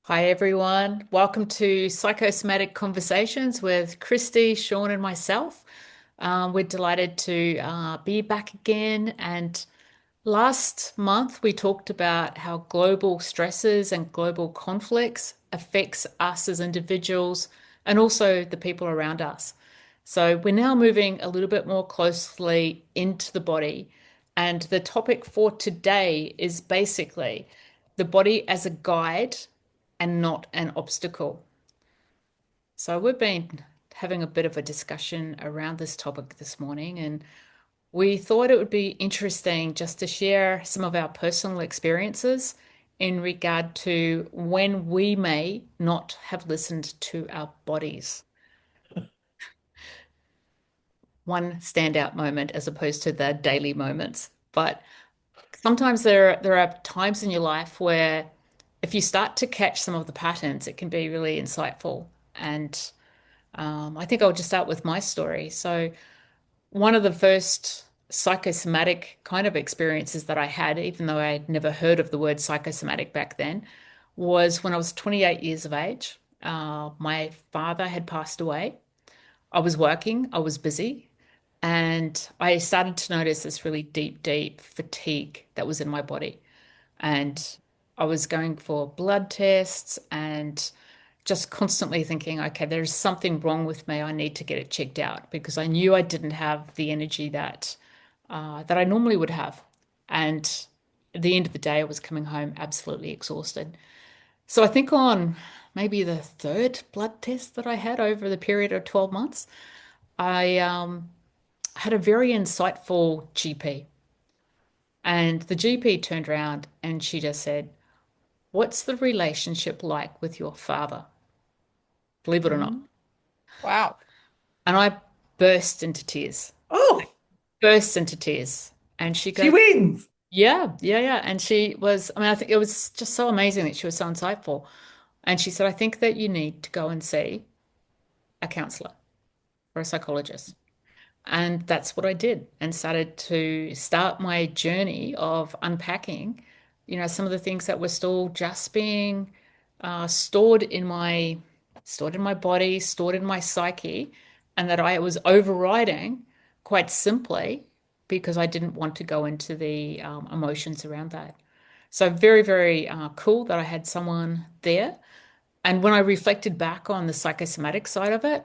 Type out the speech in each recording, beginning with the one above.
Hi, everyone. Welcome to Psychosomatic Conversations with Christy, Sean, and myself. We're delighted to be back again. And last month, we talked about how global stresses and global conflicts affects us as individuals and also the people around us. So we're now moving a little bit more closely into the body. And the topic for today is basically the body as a guide and not an obstacle. So we've been having a bit of a discussion around this topic this morning, and we thought it would be interesting just to share some of our personal experiences in regard to when we may not have listened to our bodies. One standout moment as opposed to the daily moments. But sometimes there are times in your life where if you start to catch some of the patterns, it can be really insightful. And I think I'll just start with my story. So, one of the first psychosomatic kind of experiences that I had, even though I had never heard of the word psychosomatic back then, was when I was 28 years of age. My father had passed away. I was working, I was busy, and I started to notice this really deep, deep fatigue that was in my body. And I was going for blood tests and just constantly thinking, okay, there's something wrong with me. I need to get it checked out because I knew I didn't have the energy that I normally would have. And at the end of the day, I was coming home absolutely exhausted. So I think on maybe the third blood test that I had over the period of 12 months, I had a very insightful GP. And the GP turned around and she just said, "What's the relationship like with your father?" Believe it or not. Mm. Wow. And I burst into tears, Oh, burst into tears. And she she goes, wins. "Yeah, yeah, yeah." And she was, I mean, I think it was just so amazing that she was so insightful. And she said, "I think that you need to go and see a counselor or a psychologist." And that's what I did and started to start my journey of unpacking, some of the things that were still just being stored in my body, stored in my psyche, and that I was overriding quite simply because I didn't want to go into the emotions around that. So very, very cool that I had someone there. And when I reflected back on the psychosomatic side of it,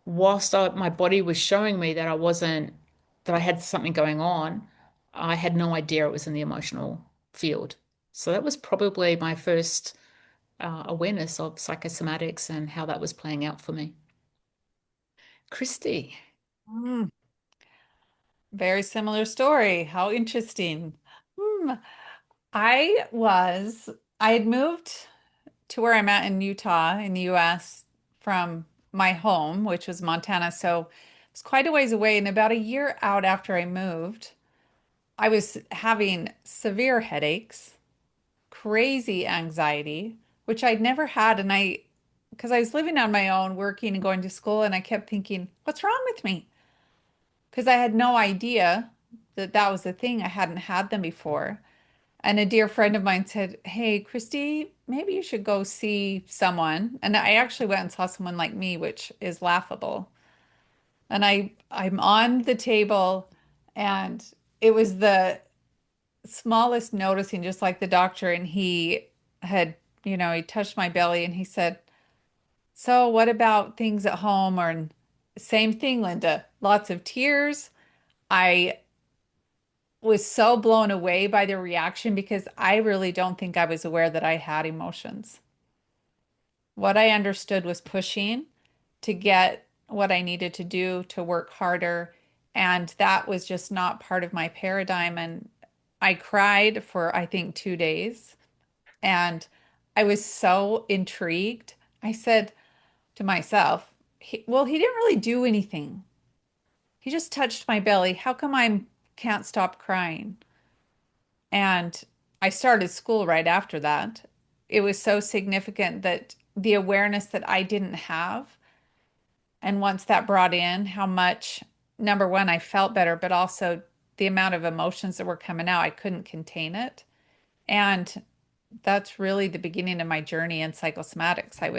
my body was showing me that I had something going on, I had no idea it was in the emotional field. So that was probably my first awareness of psychosomatics and how that was playing out for me. Christy. Mm, very similar story. How interesting. Hmm. I was, I had moved to where I'm at in Utah in the US from my home, which was Montana. So it's quite a ways away. And about a year out after I moved, I was having severe headaches, crazy anxiety, which I'd never had. Because I was living on my own, working and going to school, and I kept thinking, what's wrong with me? Because I had no idea that that was a thing. I hadn't had them before. And a dear friend of mine said, "Hey, Christy, maybe you should go see someone." And I actually went and saw someone like me, which is laughable. And I'm on the table and it was the smallest noticing, just like the doctor. And he had, he touched my belly and he said, "So what about things at home?" Or same thing, Linda. Lots of tears. I was so blown away by the reaction because I really don't think I was aware that I had emotions. What I understood was pushing to get what I needed to do to work harder. And that was just not part of my paradigm. And I cried for, I think, 2 days. And I was so intrigued. I said to myself, well, he didn't really do anything. He just touched my belly. How come I can't stop crying? And I started school right after that. It was so significant that the awareness that I didn't have, and once that brought in how much, number one, I felt better, but also the amount of emotions that were coming out, I couldn't contain it. And that's really the beginning of my journey in psychosomatics. I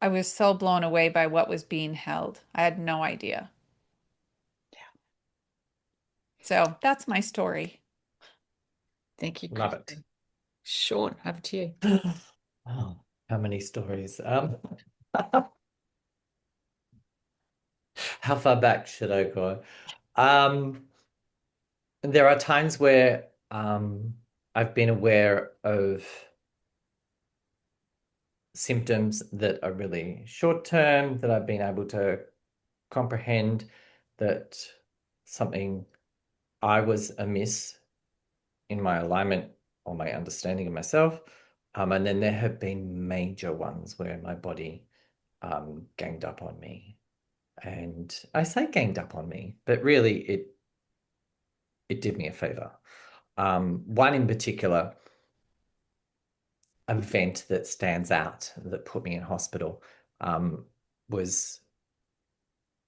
was so blown away by what was being held. I had no idea. So that's my story. Thank you, Love it. Kristen. Sean, over to you. Oh, how many stories? How far back should I go? Um, there are times where I've been aware of symptoms that are really short term, that I've been able to comprehend that something I was amiss in my alignment or my understanding of myself. And then there have been major ones where my body ganged up on me. And I say ganged up on me, but really it did me a favor. One in particular event that stands out that put me in hospital um, was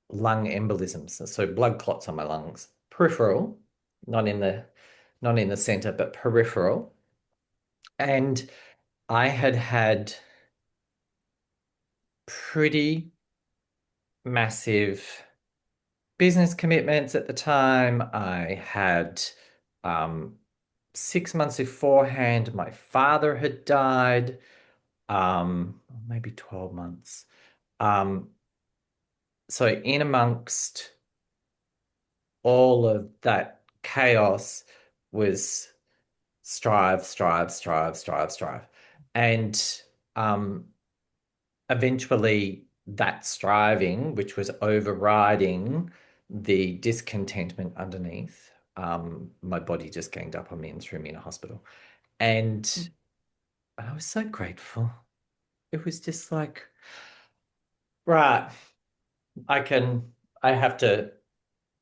lung embolisms, so blood clots on my lungs, peripheral, not in the center, but peripheral. And I had had pretty massive business commitments at the time. I had 6 months beforehand, my father had died, maybe 12 months. Um, so in amongst all of that chaos was strive, strive, strive, strive, strive. And um, eventually that striving, which was overriding the discontentment underneath, my body just ganged up on me and threw me in a hospital. And I was so grateful. It was just like, right, I can, I have to,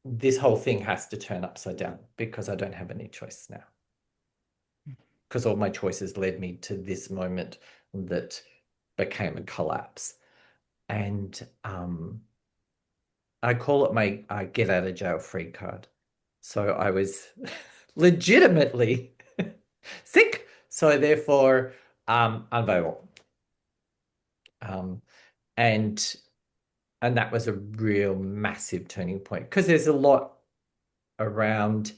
this whole thing has to turn upside down because I don't have any choice now. Because all my choices led me to this moment that became a collapse. And I call it my get out of jail free card. So I was legitimately sick, so therefore unavailable. Um, and and that was a real massive turning point because there's a lot around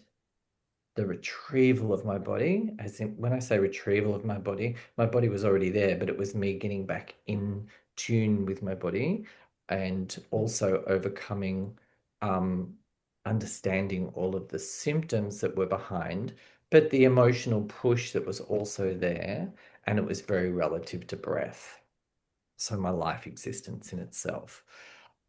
the retrieval of my body. As in, when I say retrieval of my body was already there, but it was me getting back in tune with my body and also overcoming, um, understanding all of the symptoms that were behind, but the emotional push that was also there. And it was very relative to breath. So my life existence in itself.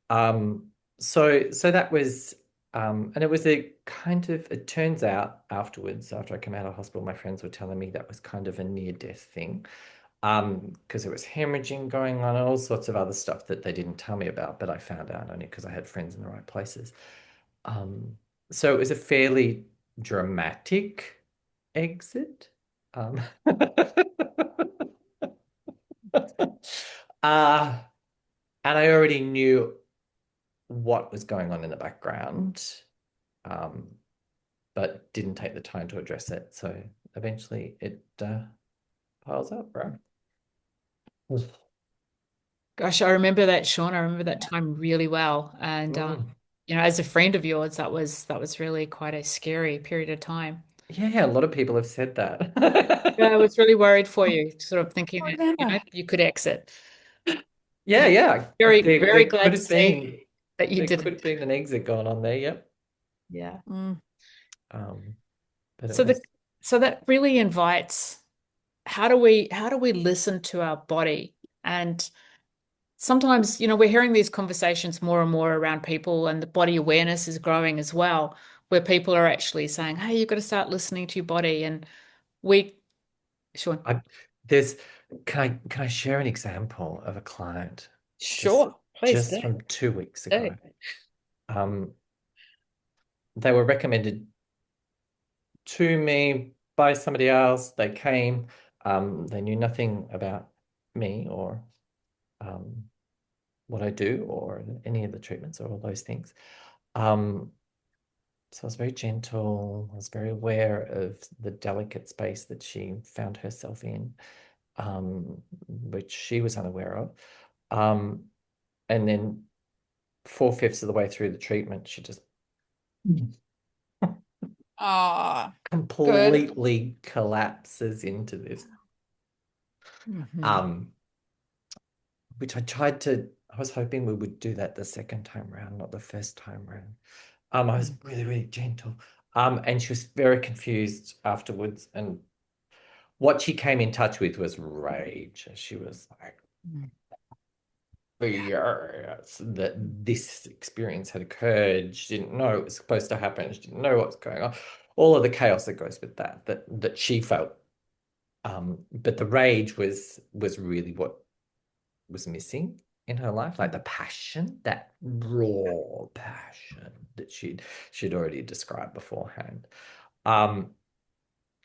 Um, so that was and it was a kind of, it turns out afterwards, after I came out of hospital, my friends were telling me that was kind of a near-death thing. Because there was hemorrhaging going on and all sorts of other stuff that they didn't tell me about, but I found out only because I had friends in the right places. Um, so it was a fairly dramatic exit. Um, uh, and I already knew what was going on in the background, um, but didn't take the time to address it. So eventually it piles up, bro. Gosh, I remember that, Sean. I remember that time really well. And Mm. as a friend of yours, that was really quite a scary period of time. Yeah, a lot of people have said Yeah, I that. was really worried for you, sort of thinking Oh, that, Amanda. you could exit. Yeah, yeah. Very, There, very there glad could to have see been that you there could have didn't. been an exit going on there, yep. Yeah. Mm. Um, but it So the was so that really invites, how do we listen to our body? And sometimes, we're hearing these conversations more and more around people, and the body awareness is growing as well, where people are actually saying, "Hey, you've got to start listening to your body." And we, Sean, I there's can I share an example of a client just sure, please just do. from 2 weeks Do. ago? Um, they were recommended to me by somebody else. They came, they knew nothing about me or um, what I do or any of the treatments or all those things. Um, So I was very gentle. I was very aware of the delicate space that she found herself in, which she was unaware of. Um, and then 4/5 of the way through the treatment, she just Ah, good. completely collapses into this. Hmm. Um, which I was hoping we would do that the second time round, not the first time round. I was really, really gentle. And she was very confused afterwards. And what she came in touch with was rage. She was like, furious that this experience had occurred. She didn't know it was supposed to happen. She didn't know what was going on. All of the chaos that goes with that she felt. But the rage was really what was missing in her life, like the passion, that raw passion that she'd already described beforehand, um,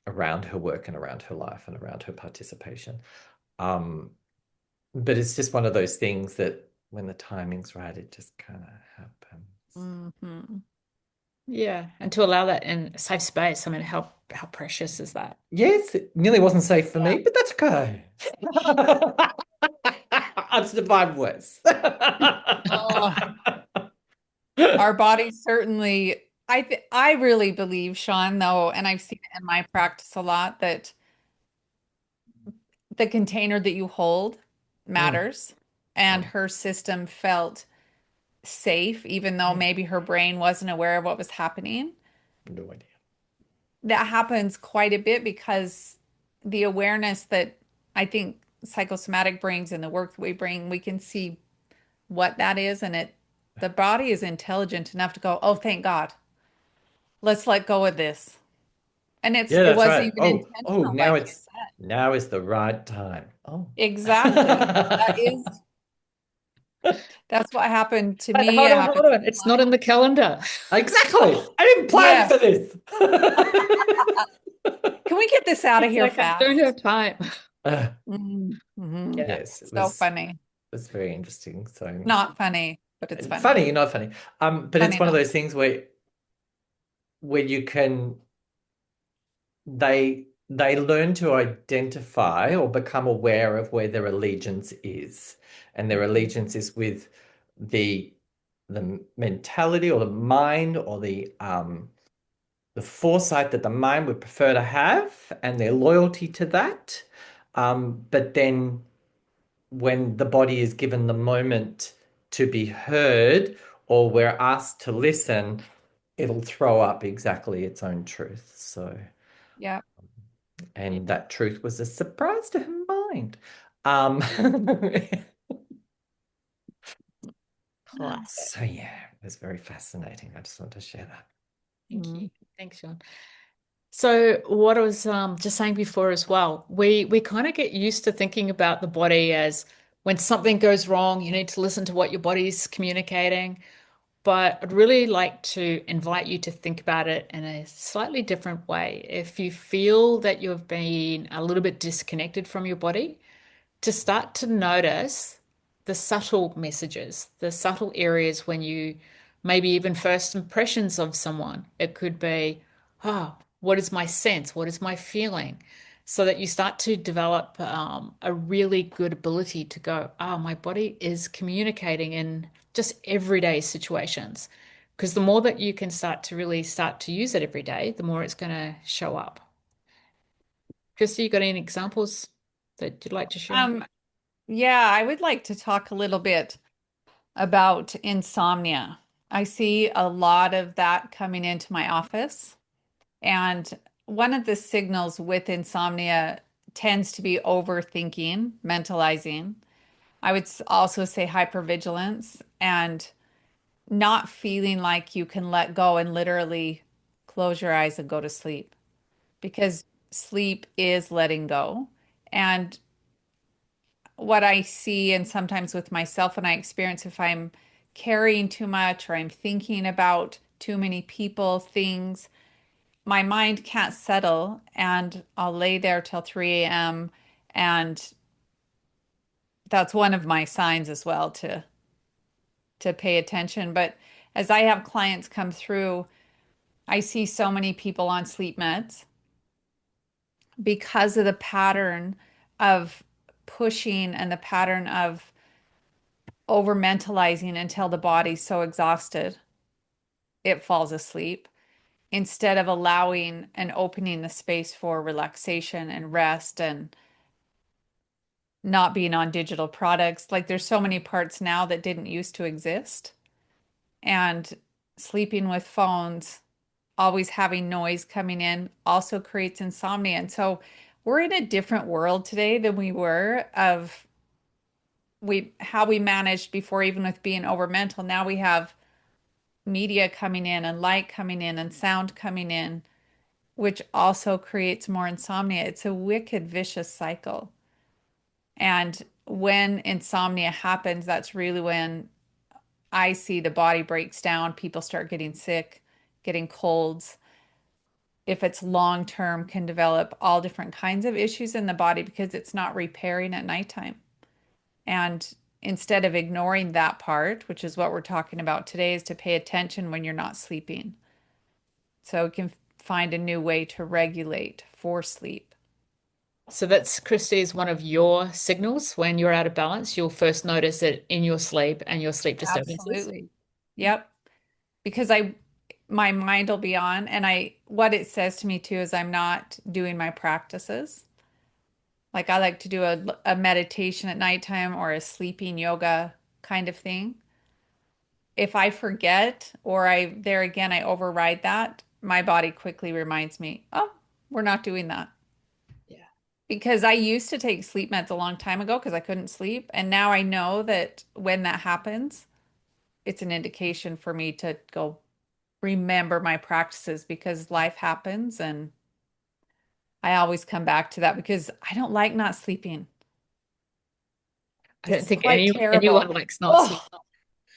around her work and around her life and around her participation. Um, but it's just one of those things that when the timing's right, it just kind of happens. Hmm. Yeah, and to allow that in a safe space. I mean, how precious is that? Yes, it nearly wasn't safe for Yeah. me, but that's okay. I've survived worse. Oh, our bodies certainly, I really believe, Sean, though, and I've seen it in my practice a lot, that the container that you hold Mm, matters. And mm, her system felt safe, even though yeah, maybe her brain wasn't aware of what was happening. no idea. That happens quite a bit because the awareness that I think psychosomatic brings and the work that we bring, we can see what that is, and the body is intelligent enough to go, oh, thank God, let's let go of this. And Yeah, it that's wasn't right. even Oh, intentional, like you said. now is the right time. Oh. Exactly. That's what happened to But me. It happened hold to on. It's not in clients. the calendar. Exactly. I didn't plan Yeah. for this. Can we get this out of It's here like I don't fast? have time. Uh, Mm-hmm. Yeah. yes, So funny. it was very interesting. So Not funny, but it's funny. funny, not funny. But it's Funny one of enough. those things where you can they learn to identify or become aware of where their allegiance is, and their allegiance is with the the mentality or the mind or the foresight that the mind would prefer to have and their loyalty to that. But then when the body is given the moment to be heard or we're asked to listen, it'll throw up exactly its own truth. So, Yeah. and that truth was a surprise to her mind. Classic. So yeah, it was very fascinating. I just want to share that. Thank Mm. you. Thanks, Sean. So what I was just saying before as well, we kind of get used to thinking about the body as when something goes wrong, you need to listen to what your body's communicating. But I'd really like to invite you to think about it in a slightly different way. If you feel that you've been a little bit disconnected from your body, to start to notice the subtle messages, the subtle areas when you maybe even first impressions of someone. It could be, oh, what is my sense? What is my feeling? So that you start to develop a really good ability to go, oh, my body is communicating in just everyday situations. Because the more that you can start to use it every day, the more it's going to show up. Christy, you got any examples that you'd like to share? Um, yeah, I would like to talk a little bit about insomnia. I see a lot of that coming into my office. And one of the signals with insomnia tends to be overthinking, mentalizing. I would also say hypervigilance and not feeling like you can let go and literally close your eyes and go to sleep, because sleep is letting go. And what I see, and sometimes with myself, and I experience, if I'm carrying too much or I'm thinking about too many people, things, my mind can't settle and I'll lay there till 3 a.m. And that's one of my signs as well to pay attention. But as I have clients come through, I see so many people on sleep meds because of the pattern of pushing and the pattern of over mentalizing until the body's so exhausted it falls asleep instead of allowing and opening the space for relaxation and rest and not being on digital products. Like there's so many parts now that didn't used to exist. And sleeping with phones, always having noise coming in also creates insomnia. And so we're in a different world today than we were of we how we managed before, even with being over mental. Now we have media coming in and light coming in and sound coming in, which also creates more insomnia. It's a wicked, vicious cycle. And when insomnia happens, that's really when I see the body breaks down, people start getting sick, getting colds. If it's long term, can develop all different kinds of issues in the body because it's not repairing at nighttime. And instead of ignoring that part, which is what we're talking about today, is to pay attention when you're not sleeping. So you can find a new way to regulate for sleep. So that's, Christy, is one of your signals when you're out of balance. You'll first notice it in your sleep and your sleep disturbances. Absolutely. Yep. Because my mind will be on, and what it says to me too is I'm not doing my practices. Like I like to do a meditation at nighttime or a sleeping yoga kind of thing. If I forget or there again, I override that, my body quickly reminds me, oh, we're not doing that. Yeah. Because I used to take sleep meds a long time ago because I couldn't sleep. And now I know that when that happens, it's an indication for me to go remember my practices because life happens. And I always come back to that because I don't like not sleeping. I don't It's think quite anyone terrible. likes not sleep. Oh,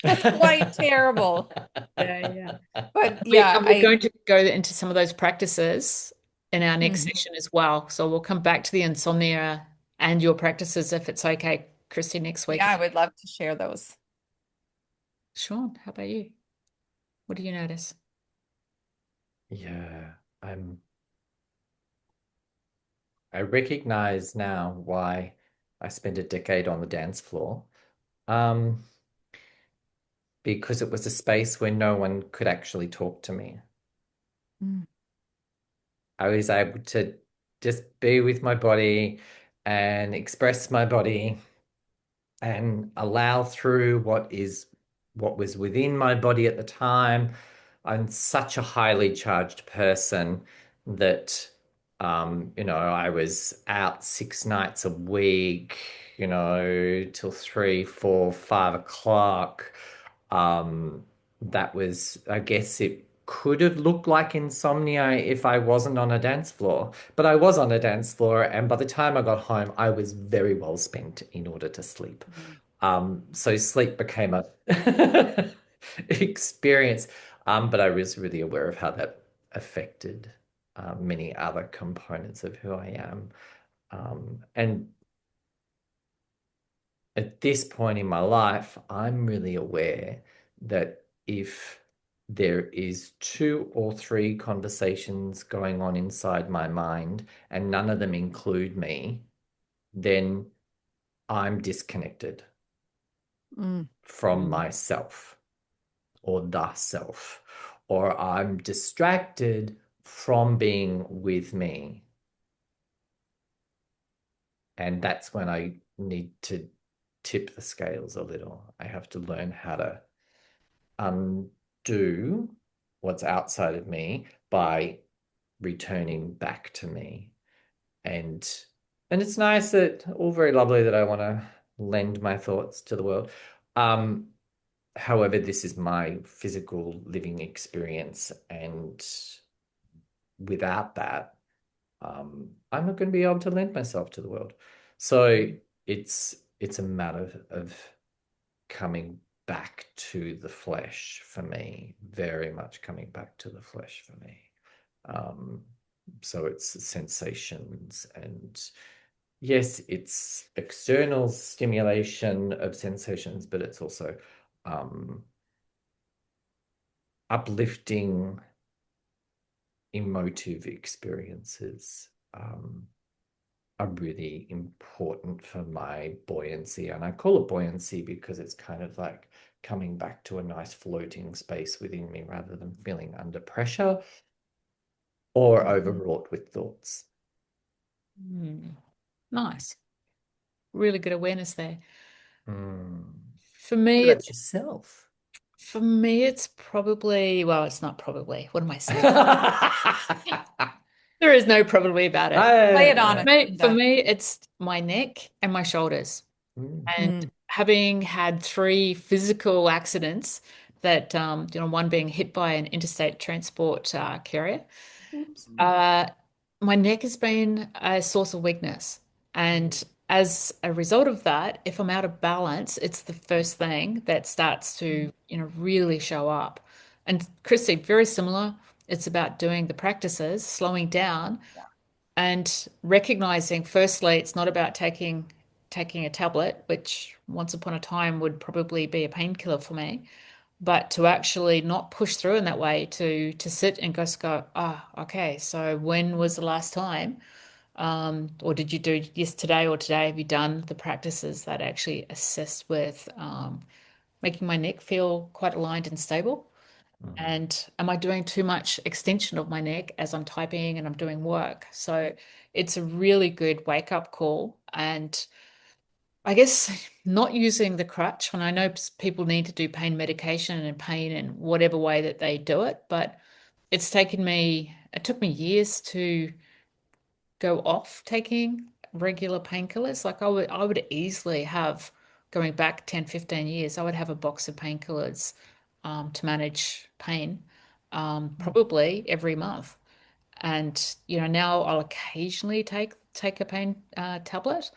it's quite terrible. Yeah, yeah. But We, yeah, and we're going to go into some of those practices in our next mhm. session as well. So we'll come back to the insomnia and your practices if it's okay, Christy, next Yeah, week. I would love to share those. Sean, how about you? What do you notice? Yeah, I recognize now why I spent a decade on the dance floor. Um, because it was a space where no one could actually talk to me. Mm. I was able to just be with my body and express my body and allow through what was within my body at the time. I'm such a highly charged person that I was out 6 nights a week, till 3, 4, 5 o'clock. That was, I guess it could have looked like insomnia if I wasn't on a dance floor, but I was on a dance floor, and by the time I got home, I was very well spent in order to sleep. So sleep became a experience, but I was really aware of how that affected many other components of who I am. And at this point in my life, I'm really aware that if there is 2 or 3 conversations going on inside my mind and none of them include me, then I'm disconnected Mm. from myself or the self, or I'm distracted from being with me. And that's when I need to tip the scales a little. I have to learn how to undo what's outside of me by returning back to me. And it's nice that all very lovely that I want to lend my thoughts to the world. However, this is my physical living experience, and without that, I'm not going to be able to lend myself to the world. So it's a matter of coming back to the flesh for me, very much coming back to the flesh for me. Um, so it's sensations, and yes, it's external stimulation of sensations, but it's also, um, uplifting emotive experiences are really important for my buoyancy. And I call it buoyancy because it's kind of like coming back to a nice floating space within me rather than feeling under pressure or overwrought with thoughts. Mm. Nice. Really good awareness there. Mm. For What me, about it's yourself? for me, it's probably, well, it's not probably. What am I saying? There is no probably about it. Play it on I, us, For Linda. me, it's my neck and my shoulders. mm, And Mm. having had three physical accidents that, one being hit by an interstate transport carrier, oops. uh, my neck has been a source of weakness. And as a result of that, if I'm out of balance, it's the first thing that starts to, really show up. And Christy, very similar. It's about doing the practices, slowing down, and recognizing, firstly, it's not about taking a tablet, which once upon a time would probably be a painkiller for me, but to actually not push through in that way, to sit and just go, okay, so when was the last time? Or did you do yesterday or today? Have you done the practices that actually assist with making my neck feel quite aligned and stable? Mm. And am I doing too much extension of my neck as I'm typing and I'm doing work? So it's a really good wake up call. And I guess not using the crutch, and I know people need to do pain medication and pain in whatever way that they do it, but it took me years to go off taking regular painkillers. Like I would easily have, going back 10, 15 years, I would have a box of painkillers to manage pain, probably every month. And now I'll occasionally take a pain tablet.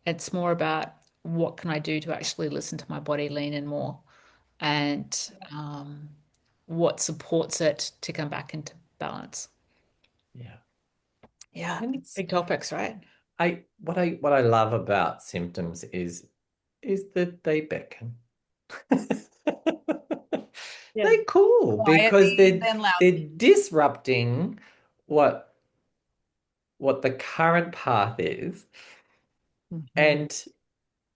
It's more about what can I do to actually listen to my body, lean in more, and what supports it to come back into balance. Yeah. Yeah, And it's big topics, right? what I love about symptoms is that they beckon. Yeah. They're cool because Quietly, they're then they're loudly. disrupting what what the current path is, Mhm.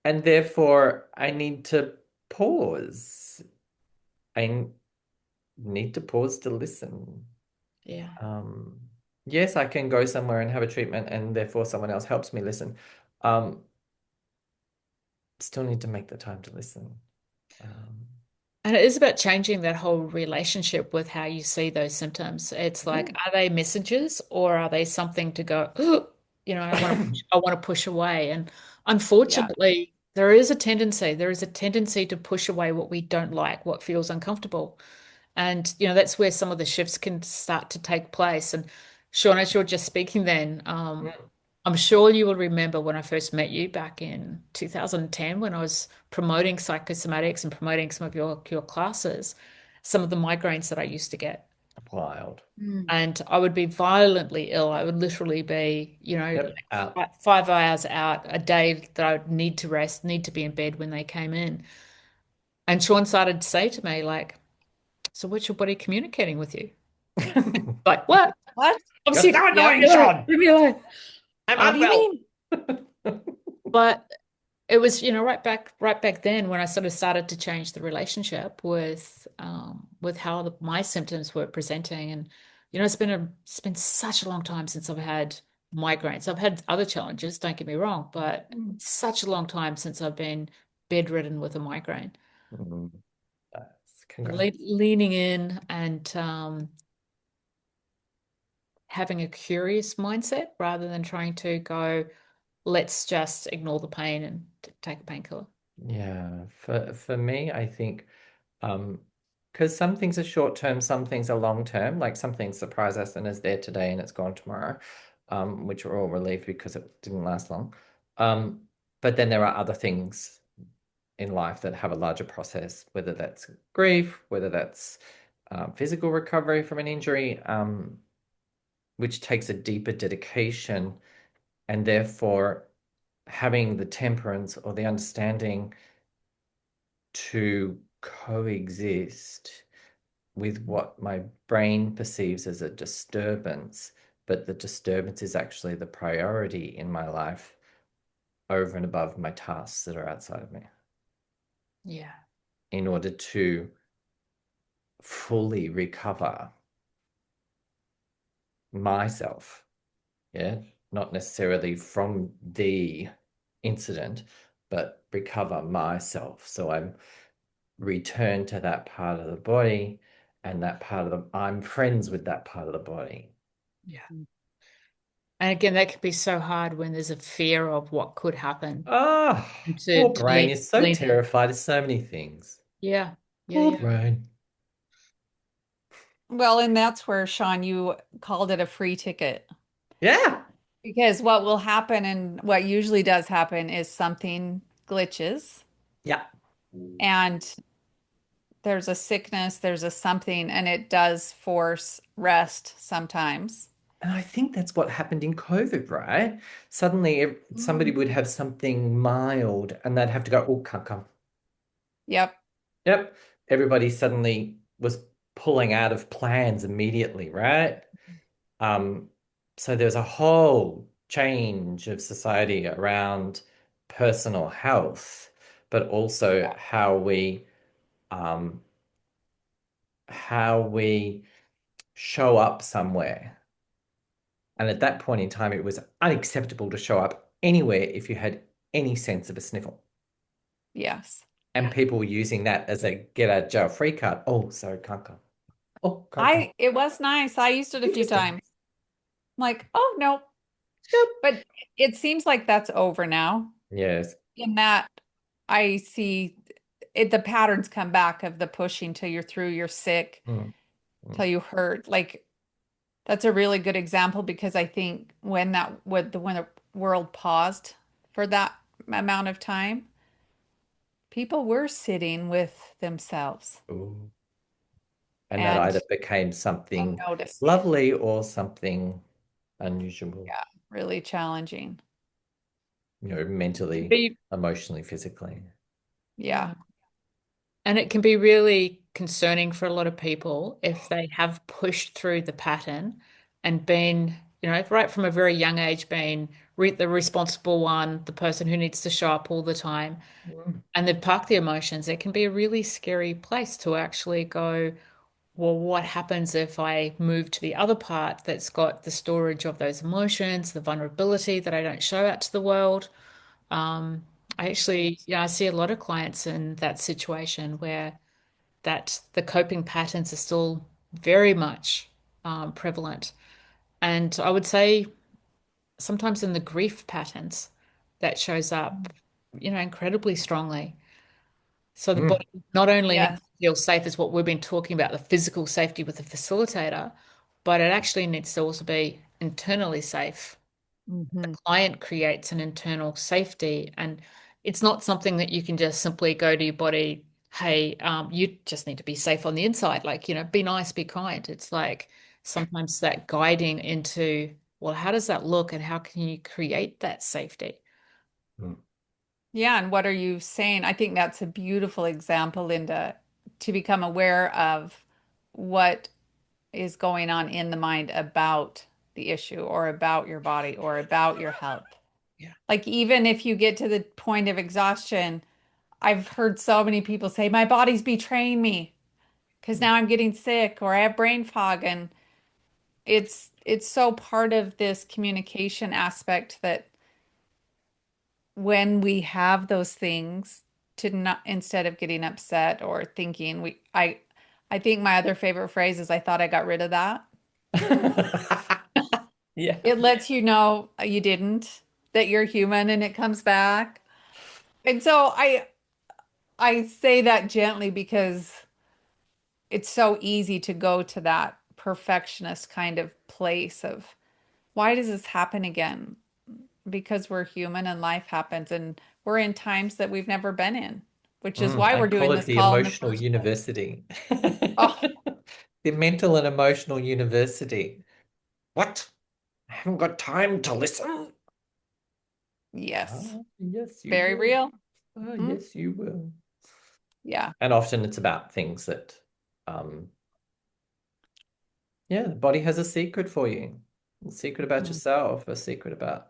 and therefore I need to pause. I need to pause to listen. Yeah. Um, yes, I can go somewhere and have a treatment, and therefore someone else helps me listen. Um, Still need to make the time to listen. Um, And it is about changing that whole relationship with how you see those symptoms. It's like, yeah. are they messages or are they something to go, I want to push away. And Yeah. unfortunately, there is a tendency to push away what we don't like, what feels uncomfortable. And, that's where some of the shifts can start to take place. And Sean, as you're just speaking then, I'm sure you will remember when I first met you back in 2010 when I was promoting psychosomatics and promoting some of your classes, some of the migraines that I used to get. Wild. Mm. And I would be violently ill. I would literally be, Yep. Out. like 5 hours out a day that I would need to rest, need to be in bed when they came in. And Sean started to say to me, like, so what's your body communicating with you? Like, what? What? I'm You're sick. so Yep. annoying, Sean. Leave me alone. I'm What do you unwell. mean? But it was, right back then when I sort of started to change the relationship with how my symptoms were presenting. And it's been such a long time since I've had migraines. I've had other challenges, don't get me wrong, but such a long time since I've been bedridden with a migraine. Mm, congrats. Leaning in and having a curious mindset rather than trying to go, let's just ignore the pain and take a painkiller. Yeah, for me, I think because some things are short term, some things are long term. Like some things surprise us and is there today and it's gone tomorrow, which we're all relieved because it didn't last long. Um, but then there are other things in life that have a larger process, whether that's grief, whether that's physical recovery from an injury, which takes a deeper dedication, and therefore having the temperance or the understanding to coexist with what my brain perceives as a disturbance, but the disturbance is actually the priority in my life over and above my tasks that are outside of me Yeah. in order to fully recover myself. Yeah. Not necessarily from the incident, but recover myself. So I'm return to that part of the body and that part of I'm friends with that part of the body. Yeah. And again, that can be so hard when there's a fear of what could happen. Ah, And poor to brain is so lean in. terrified of so many things. Yeah. Yeah. Poor Yeah. brain. Well, and that's where, Sean, you called it a free ticket. Yeah. Because what will happen and what usually does happen is something glitches Yeah. and there's a sickness, there's a something, and it does force rest sometimes. And I think that's what happened in COVID, right? Suddenly somebody would Mhm. have something mild and they'd have to go, oh, can't come. Yep. Yep. Everybody suddenly was pulling out of plans immediately, right? Um, so there's a whole change of society around personal health, but also um, how we show up somewhere. And at that point in time, it was unacceptable to show up anywhere if you had any sense of a sniffle. Yes. And people were using that as a get out of jail free card. Oh, sorry, can't come. Oh, can't come. It was nice. I used it a few Interesting. times. I'm like, oh no. Yep. But it seems like that's over now. Yes. In that I see it, the patterns come back of the pushing till you're through, you're sick, Mm, mm. till you hurt. Like that's a really good example because I think when the world paused for that amount of time, people were sitting with themselves Ooh. And that and either became something noticing. lovely or something unusual, Yeah, really challenging. mentally, Be, emotionally, physically. Yeah. yeah. And it can be really concerning for a lot of people if they have pushed through the pattern and been, right from a very young age, been the responsible one, the person who needs to show up all the time, Mm. and they've parked the emotions. It can be a really scary place to actually go, well, what happens if I move to the other part that's got the storage of those emotions, the vulnerability that I don't show out to the world? Um, I actually, I see a lot of clients in that situation where the coping patterns are still very much prevalent. And I would say sometimes in the grief patterns that shows up, incredibly strongly. So the Mm. body not only needs Yes. to feel safe as what we've been talking about, the physical safety with the facilitator, but it actually needs to also be internally safe. The Hmm. client creates an internal safety, and it's not something that you can just simply go to your body, hey, you just need to be safe on the inside. Like, be nice, be kind. It's like sometimes that guiding into, well, how does that look and how can you create that safety? Mm. Yeah, and what are you saying? I think that's a beautiful example, Linda, to become aware of what is going on in the mind about the issue or about your body or about your health. Yeah. Like even if you get to the point of exhaustion, I've heard so many people say, my body's betraying me because now I'm getting sick or I have brain fog. And it's so part of this communication aspect that when we have those things to not instead of getting upset or thinking I think my other favorite phrase is I thought I got rid of that. Yeah. It lets you know you didn't, that you're human and it comes back. And so I say that gently because it's so easy to go to that perfectionist kind of place of why does this happen again? Because we're human and life happens and we're in times that we've never been in, which is why I we're call doing it this the call in the emotional first place. university. Oh, The mental and emotional university. What? I haven't got time to listen. yes. Ah, yes, you Very will. real. Oh, Hmm. yes, you will. Yeah. And often it's about things that um, Yeah, the body has a secret for you. A secret about Mm. yourself, a secret about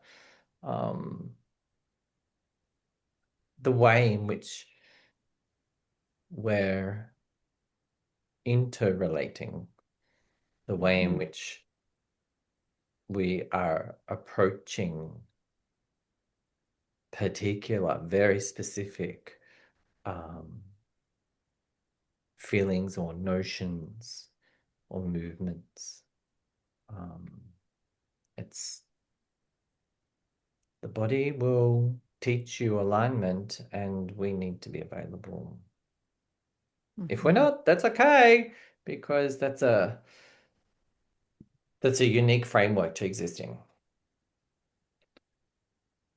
um, the way in which we're interrelating, the way in Mhm. which we are approaching particular, very specific um, feelings or notions or movements. Um, it's the body will teach you alignment, and we need to be available. If we're Mhm. not, that's okay, because that's a unique framework to existing.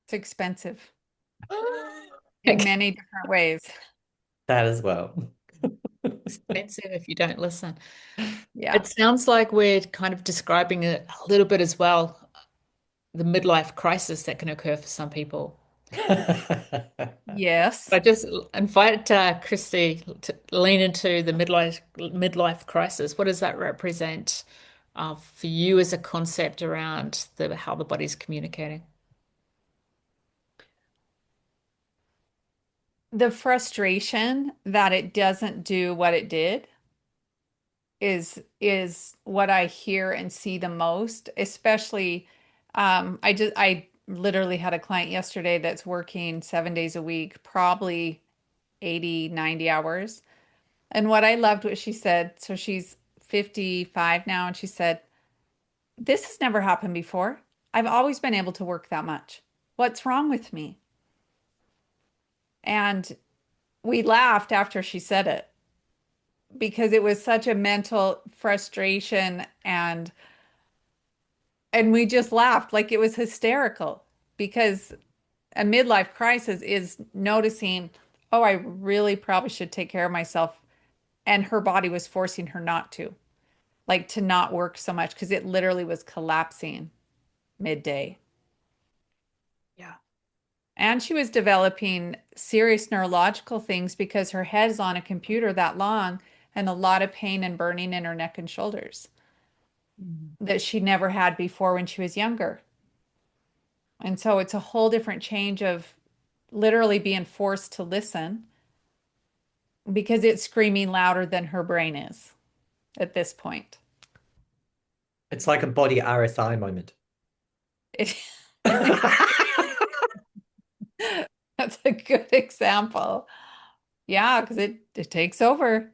It's expensive in Okay. many different ways. That as well. Expensive if you don't listen. Yeah. It sounds like we're kind of describing it a little bit as well, the midlife crisis that can occur for some people. Yes. I just invite Christy to lean into the midlife crisis. What does that represent for you as a concept around how the body's communicating? The frustration that it doesn't do what it did is what I hear and see the most, especially I literally had a client yesterday that's working 7 days a week, probably 80, 90 hours. And what I loved what she said, so she's 55 now, and she said, "This has never happened before. I've always been able to work that much. What's wrong with me?" And we laughed after she said it because it was such a mental frustration, and we just laughed like it was hysterical because a midlife crisis is noticing, oh, I really probably should take care of myself. And her body was forcing her not to, like to not work so much because it literally was collapsing midday. Yeah. And she was developing serious neurological things because her head is on a computer that long and a lot of pain and burning in her neck and shoulders Mm. that she never had before when she was younger. And so it's a whole different change of literally being forced to listen because it's screaming louder than her brain is at this point. It's like a body RSI moment. It, that's a good example. Yeah, because it takes over.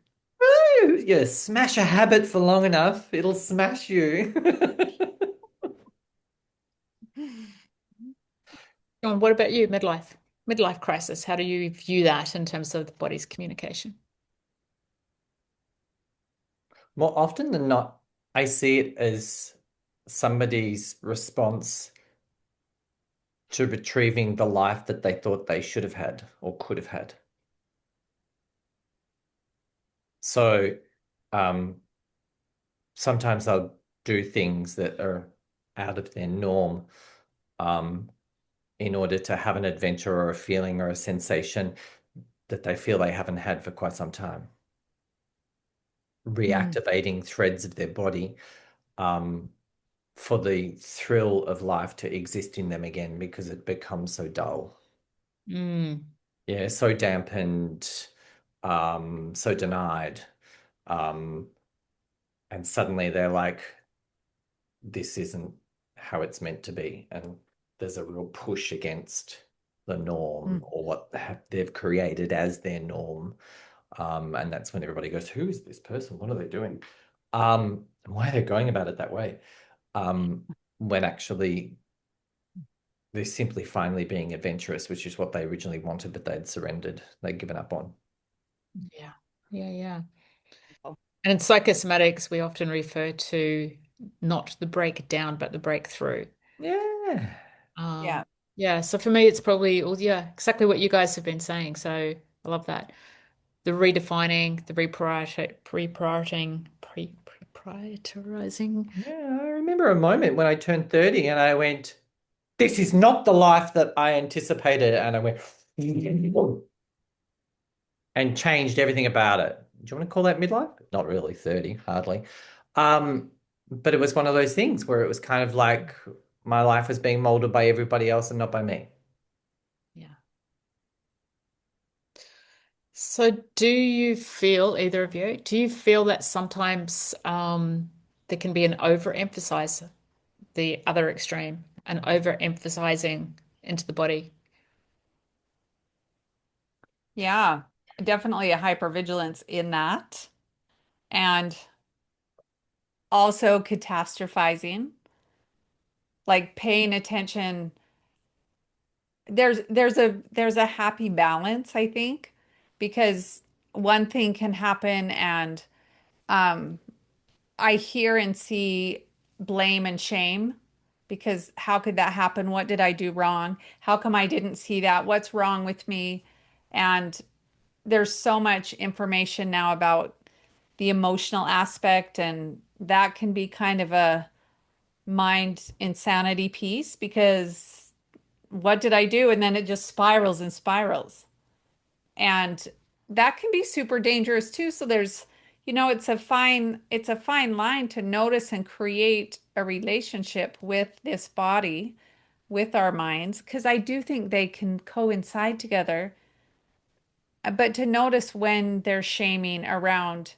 Yeah, smash a habit for long enough, it'll smash you. John, what about you, midlife crisis? How do you view that in terms of the body's communication? More often than not, I see it as somebody's response to retrieving the life that they thought they should have had or could have had. So, um, sometimes they'll do things that are out of their norm, um, in order to have an adventure or a feeling or a sensation that they feel they haven't had for quite some time. Mm, Reactivating threads of their body, um, for the thrill of life to exist in them again because it becomes so dull. Mm, Yeah, so dampened, so denied. Um, and suddenly they're like, this isn't how it's meant to be. And there's a real push against the norm mm. or what they've created as their norm. And that's when everybody goes, who is this person? What are they doing? Why are they going about it that way? Um, when actually they're simply finally being adventurous, which is what they originally wanted, but they'd surrendered, they'd given up on. yeah. Yeah, yeah. Oh, And in psychosomatics, we often refer to not the breakdown, but the breakthrough. Yeah. Um, yeah. yeah, so for me, it's probably, well, yeah, exactly what you guys have been saying. So I love that. The redefining, the prioritizing. Yeah, I remember a moment when I turned 30 and I went, this is not the life that I anticipated. And I went and changed everything about it. Do you want to call that midlife? Not really, 30, hardly. Um, but it was one of those things where it was kind of like my life was being molded by everybody else and not by me. Yeah. So do you feel, either of you, do you feel that sometimes there can be an overemphasize the other extreme, an overemphasizing into the body? Yeah, definitely a hypervigilance in that. And also catastrophizing, like paying attention. There's a happy balance, I think, because one thing can happen and um I hear and see blame and shame because how could that happen? What did I do wrong? How come I didn't see that? What's wrong with me? And there's so much information now about the emotional aspect, and that can be kind of a mind insanity piece because what did I do? And then it just spirals and spirals. And that can be super dangerous too. So it's a fine line to notice and create a relationship with this body, with our minds, because I do think they can coincide together. But to notice when they're shaming around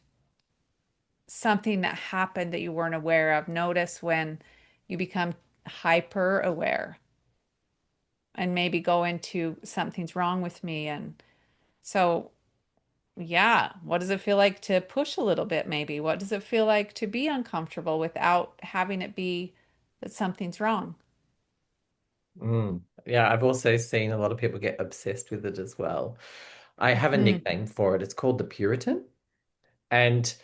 something that happened that you weren't aware of, notice when you become hyper aware and maybe go into something's wrong with me. And so yeah. What does it feel like to push a little bit, maybe? What does it feel like to be uncomfortable without having it be that something's wrong? Mm. Yeah, I've also seen a lot of people get obsessed with it as well. I have a Mm. nickname for it. It's called the Puritan. And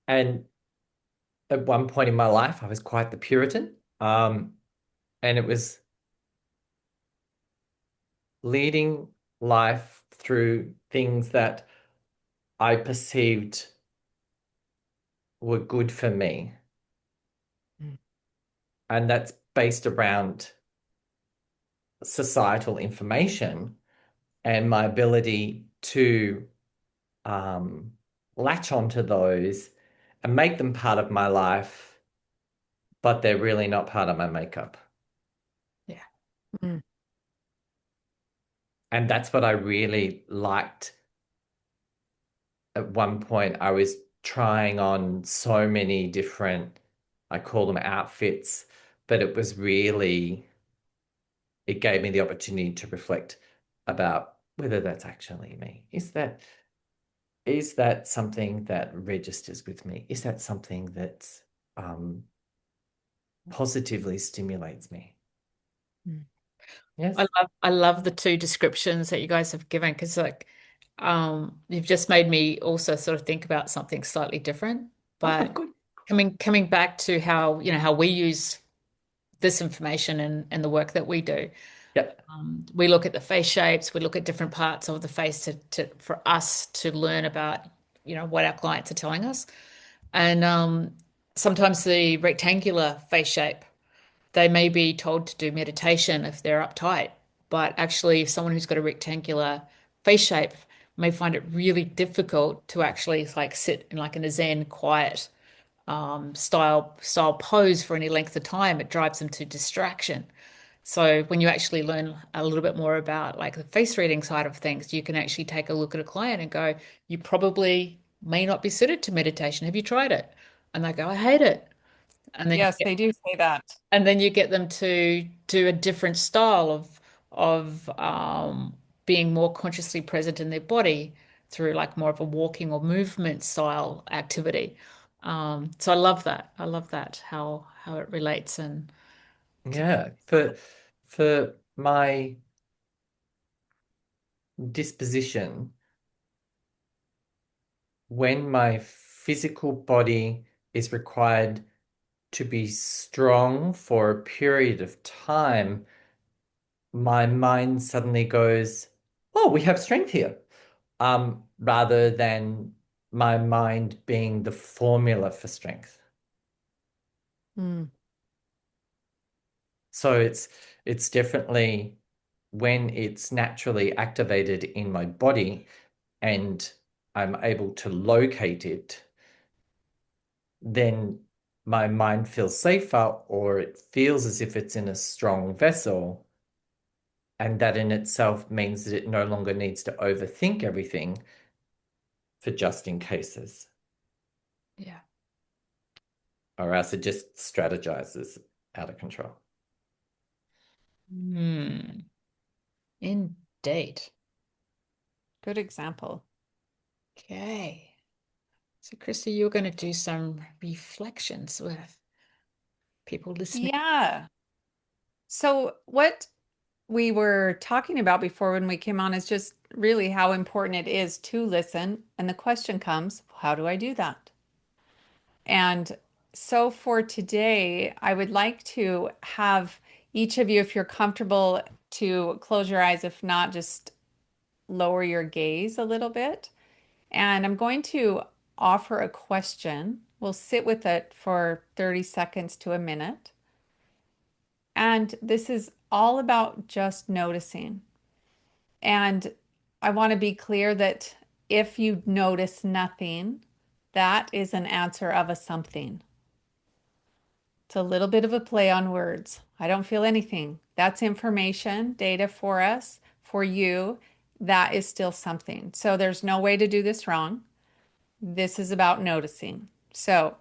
and at one point in my life, I was quite the Puritan. And it was leading life through things that I perceived were good for me. Mm. And that's based around societal information and my ability to um, latch onto those and make them part of my life, but they're really not part of my makeup. Yeah. Mm. And that's what I really liked. At one point, I was trying on so many different, I call them outfits, but it was really, it gave me the opportunity to reflect about whether that's actually me. Is that something that registers with me? Is that something that um, positively stimulates me? Mm. Yes. I love the two descriptions that you guys have given because like you've just made me also sort of think about something slightly different. Oh, But good. coming back to how, how we use this information and the work that we do. Yep. We look at the face shapes, we look at different parts of the face for us to learn about, what our clients are telling us. And sometimes the rectangular face shape, they may be told to do meditation if they're uptight, but actually, someone who's got a rectangular face shape may find it really difficult to actually like sit in a Zen, quiet style pose for any length of time. It drives them to distraction. So when you actually learn a little bit more about like the face reading side of things, you can actually take a look at a client and go, you probably may not be suited to meditation. Have you tried it? And they go, I hate it. And then Yes, they do say that. you get them to do a different style of being more consciously present in their body through like more of a walking or movement style activity. So I love that. I love that how it relates and to Yeah. For my disposition, when my physical body is required to be strong for a period of time, my mind suddenly goes, "Oh, we have strength here," rather than my mind being the formula for strength. Mm. So it's definitely when it's naturally activated in my body and I'm able to locate it, then my mind feels safer or it feels as if it's in a strong vessel. And that in itself means that it no longer needs to overthink everything for just in cases, Yeah. or else it just strategizes out of control. Hmm. Indeed. Good example. Okay. So, Christy, you're going to do some reflections with people listening. Yeah. So, what we were talking about before when we came on is just really how important it is to listen. And the question comes, how do I do that? And so for today, I would like to have each of you, if you're comfortable, to close your eyes. If not, just lower your gaze a little bit. And I'm going to offer a question. We'll sit with it for 30 seconds to a minute. And this is all about just noticing. And I want to be clear that if you notice nothing, that is an answer of a something. It's a little bit of a play on words. I don't feel anything. That's information, data for us, for you. That is still something. So there's no way to do this wrong. This is about noticing. So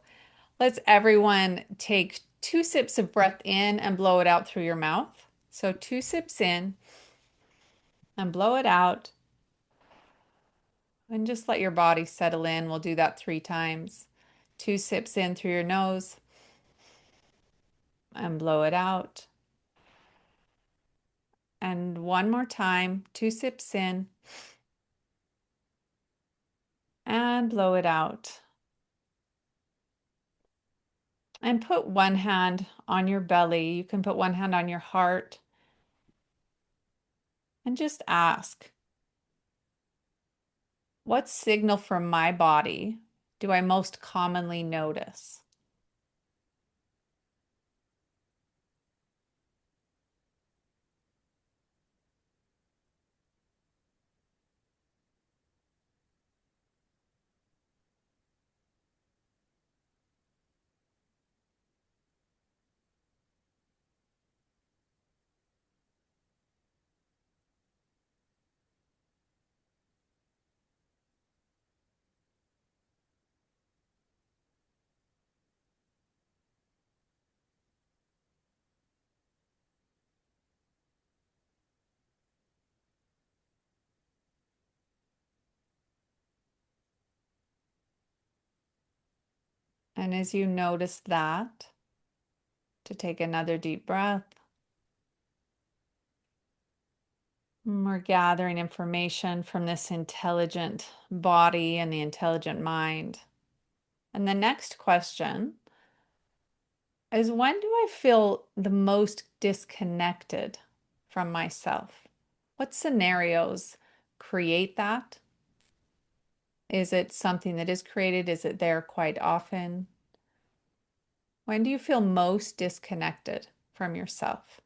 let's everyone take 2 sips of breath in and blow it out through your mouth. So 2 sips in and blow it out. And just let your body settle in. We'll do that 3 times. 2 sips in through your nose and blow it out. And one more time, 2 sips in and blow it out. And put one hand on your belly. You can put one hand on your heart and just ask, what signal from my body do I most commonly notice? And as you notice that, to take another deep breath. We're gathering information from this intelligent body and the intelligent mind. And the next question is, when do I feel the most disconnected from myself? What scenarios create that? Is it something that is created? Is it there quite often? When do you feel most disconnected from yourself?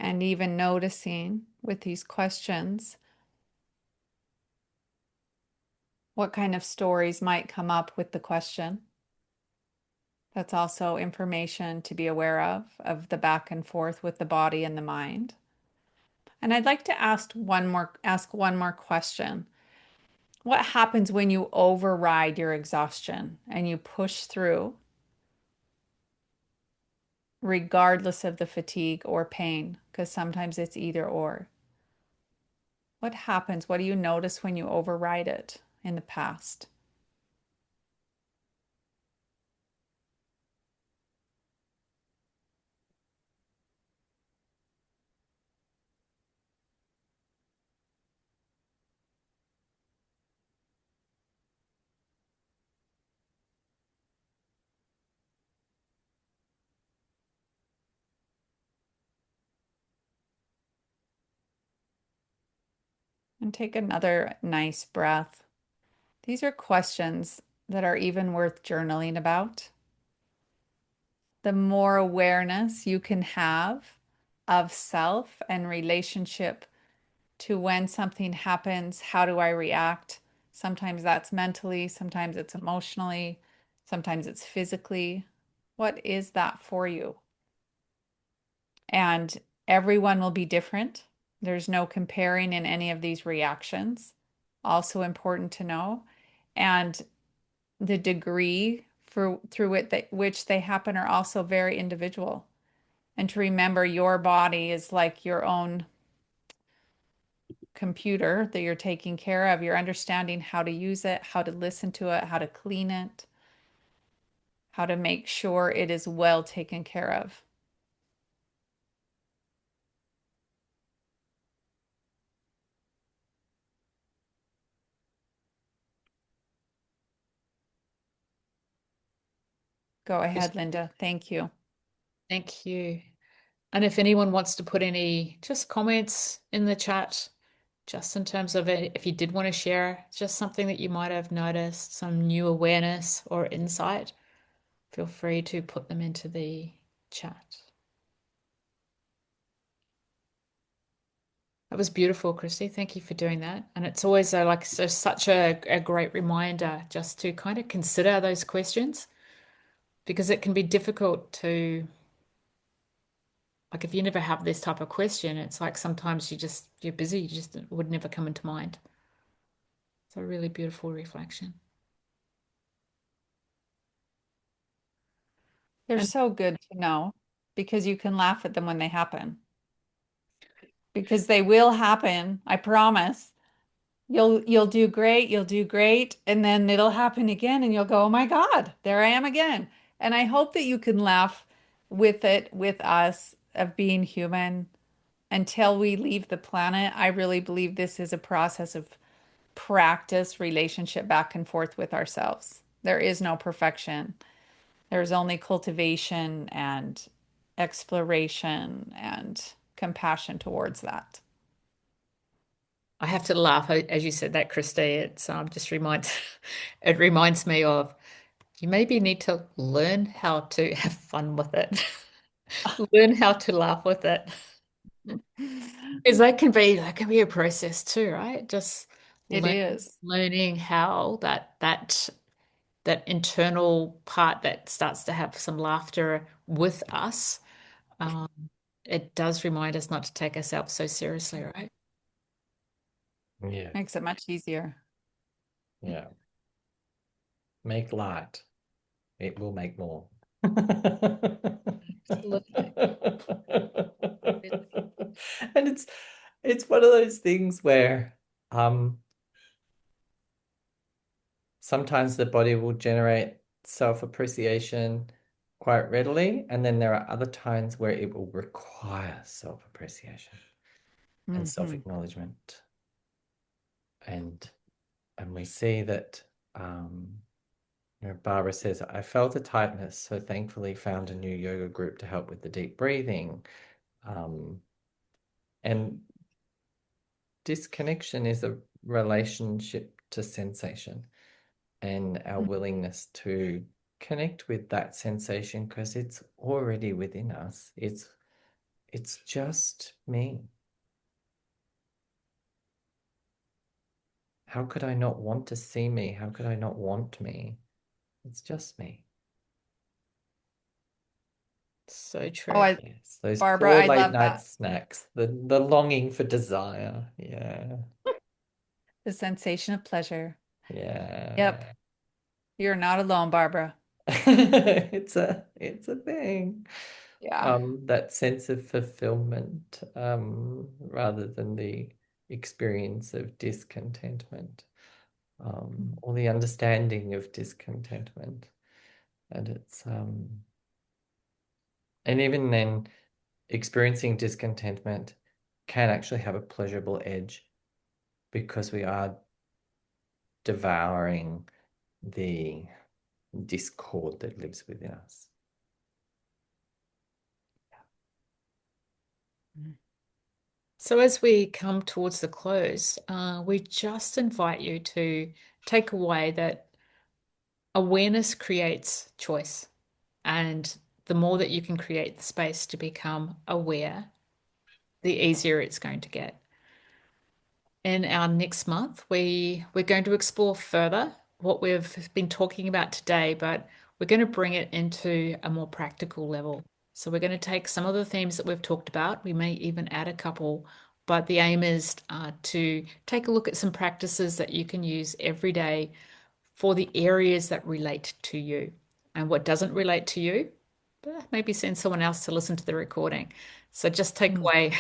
And even noticing with these questions what kind of stories might come up with the question. That's also information to be aware of the back and forth with the body and the mind. And I'd like to ask one more question. What happens when you override your exhaustion and you push through regardless of the fatigue or pain? Because sometimes it's either or. What happens? What do you notice when you override it in the past? And take another nice breath. These are questions that are even worth journaling about. The more awareness you can have of self and relationship to when something happens, how do I react? Sometimes that's mentally, sometimes it's emotionally, sometimes it's physically. What is that for you? And everyone will be different. There's no comparing in any of these reactions. Also important to know. And the degree which they happen are also very individual. And to remember your body is like your own computer that you're taking care of. You're understanding how to use it, how to listen to it, how to clean it, how to make sure it is well taken care of. Go Yes. ahead, Linda. Thank you. Thank you. And if anyone wants to put any just comments in the chat, just in terms of it, if you did want to share just something that you might have noticed, some new awareness or insight, feel free to put them into the chat. That was beautiful, Christy. Thank you for doing that. And it's always such a great reminder just to kind of consider those questions because it can be difficult to, like, if you never have this type of question, it's like sometimes you're busy, you just it would never come into mind. It's a really beautiful reflection. They're And so good to know because you can laugh at them when they happen. Because they will happen, I promise. You'll do great, you'll do great, and then it'll happen again and you'll go, "Oh my God, there I am again." And I hope that you can laugh with it with us of being human until we leave the planet. I really believe this is a process of practice, relationship back and forth with ourselves. There is no perfection. There's only cultivation and exploration and compassion towards that. I have to laugh as you said that, Christy. It's just reminds it reminds me of you maybe need to learn how to have fun with it. Learn how to laugh with it. Because that can be a process too, right? Just It learn, is. learning how that internal part that starts to have some laughter with us. Um, it does remind us not to take ourselves so seriously, right? Yeah. Makes it much easier. Yeah. Make light. It will make more. Absolutely. And it's one of those things where sometimes the body will generate self-appreciation quite readily, and then there are other times where it will require self-appreciation and Hmm. self-acknowledgement. And we see that Barbara says, I felt a tightness, so thankfully found a new yoga group to help with the deep breathing. And disconnection is a relationship to sensation and our willingness to connect with that sensation because it's already within us. It's just me. How could I not want to see me? How could I not want me? It's just me. So Oh, true. Yes, those Barbara, poor I late love night that. snacks, the longing for desire. Yeah. The sensation of pleasure. Yep. Yeah. You're not alone, Barbara. It's a thing. Yeah. That sense of fulfillment, rather than the experience of discontentment, or the understanding of discontentment. And and even then, experiencing discontentment can actually have a pleasurable edge because we are devouring the discord that lives within us. So as we come towards the close, we just invite you to take away that awareness creates choice. And the more that you can create the space to become aware, the easier it's going to get. In our next month, we're going to explore further what we've been talking about today, but we're going to bring it into a more practical level. So we're going to take some of the themes that we've talked about. We may even add a couple, but the aim is to take a look at some practices that you can use every day for the areas that relate to you. And what doesn't relate to you, maybe send someone else to listen to the recording. So just take Mm. away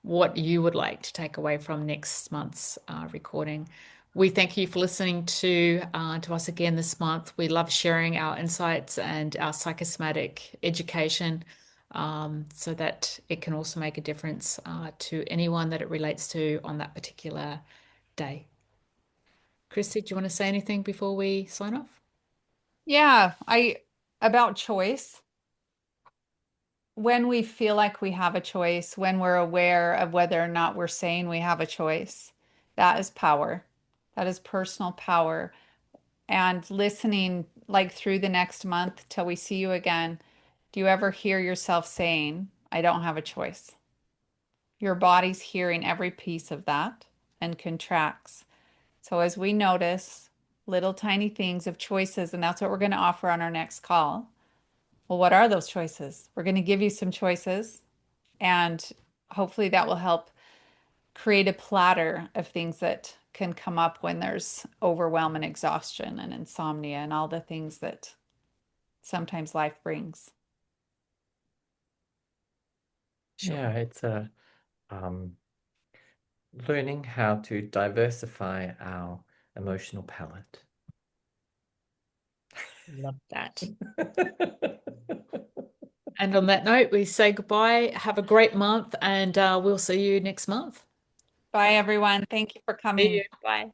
what you would like to take away from next month's recording. We thank you for listening to us again this month. We love sharing our insights and our psychosomatic education so that it can also make a difference to anyone that it relates to on that particular day. Christy, do you want to say anything before we sign off? Yeah, I about choice. When we feel like we have a choice, when we're aware of whether or not we're saying we have a choice, that is power. That is personal power. And listening like through the next month till we see you again, do you ever hear yourself saying, I don't have a choice? Your body's hearing every piece of that and contracts. So as we notice little tiny things of choices, and that's what we're going to offer on our next call. Well, what are those choices? We're going to give you some choices, and hopefully that will help create a platter of things that can come up when there's overwhelm and exhaustion and insomnia and all the things that sometimes life brings. Sure. Yeah, it's a um, learning how to diversify our emotional palette. Love that. And on that note, we say goodbye. Have a great month, and we'll see you next month. Bye, everyone. Thank you for See coming. you. Bye.